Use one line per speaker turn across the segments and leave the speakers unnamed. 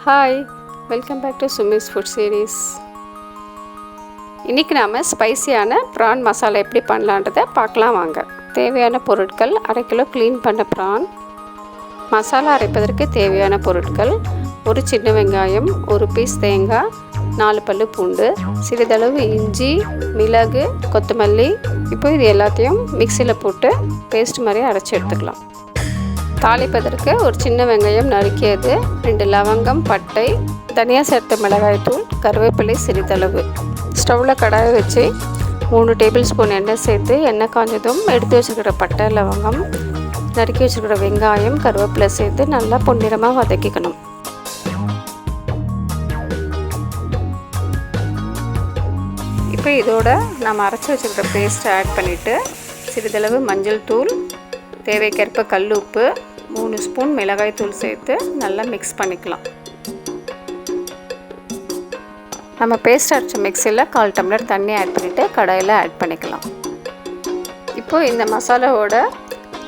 Hi, welcome back to Sumi's food series. இன்றைக்கி நாம் ஸ்பைசியான PRAN masala எப்படி பண்ணலான்றதை பார்க்கலாம் வாங்க. தேவையான பொருட்கள்: 1/2 கிலோ க்ளீன் பண்ண ப்ரான். மசாலா அரைப்பதற்கு தேவையான பொருட்கள்: ஒரு சின்ன வெங்காயம், ஒரு பீஸ் தேங்காய், 4 பல்லு பூண்டு, சிறிதளவு இஞ்சி, மிளகு, கொத்தமல்லி. இப்போ இது எல்லாத்தையும் மிக்சியில் போட்டு பேஸ்ட் மாதிரி அரைச்சி எடுத்துக்கலாம். தாளிப்பதற்கு ஒரு சின்ன வெங்காயம் நறுக்கியது, 2 லவங்கம், பட்டை, தனியாக சேர்த்த மிளகாய்த்தூள், கருவேப்பிலை சிறிதளவு. ஸ்டவ்வில் கடாயை வச்சு 3 டேபிள் ஸ்பூன் எண்ணெய் சேர்த்து எண்ணெய் காஞ்சதும் எடுத்து வச்சுருக்கிற பட்டை, லவங்கம், நறுக்கி வச்சுருக்கிற வெங்காயம், கருவேப்பிலை சேர்த்து நல்லா பொன்னிறமாக வதக்கிக்கணும். இப்போ இதோட நம்ம அரைச்சி வச்சுருக்கிற பேஸ்ட்டை ஆட் பண்ணிவிட்டு சிறிதளவு மஞ்சள் தூள், தேவைக்கேற்ப கல் உப்பு, 3 ஸ்பூன் மிளகாய் தூள் சேர்த்து நல்லா மிக்ஸ் பண்ணிக்கலாம். நம்ம பேஸ்ட் அரைச்ச மிக்சியில் 1/4 டம்ளர் தண்ணி ஆட் பண்ணிவிட்டு கடாயில் ஆட் பண்ணிக்கலாம். இப்போது இந்த மசாலாவோட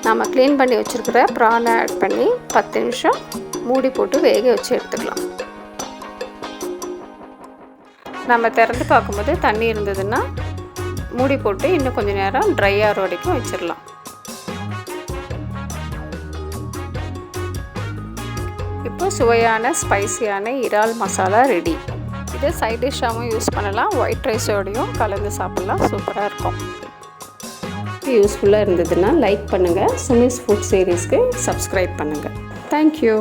நம்ம க்ளீன் பண்ணி வச்சுருக்கிற ப்ரானை ஆட் பண்ணி 10 நிமிஷம் மூடி போட்டு வேக வச்சு எடுத்துக்கலாம். நம்ம திறந்து பார்க்கும்போது தண்ணி இருந்ததுன்னா மூடி போட்டு இன்னும் கொஞ்சம் நேரம் ட்ரை ஆகிற வரைக்கும் வச்சிடலாம். இப்போ சுவையான ஸ்பைசியான இறால் மசாலா ரெடி. இதை சைட் டிஷ்ஷாகவும் யூஸ் பண்ணலாம், ஒயிட் ரைஸோடையும் கலந்து சாப்பிட்லாம், சூப்பராக இருக்கும். யூஸ்ஃபுல்லாக இருந்ததுன்னா லைக் பண்ணுங்கள், சுமிஸ் ஃபுட் சீரீஸ்க்கு சப்ஸ்கிரைப் பண்ணுங்கள். தேங்க்யூ.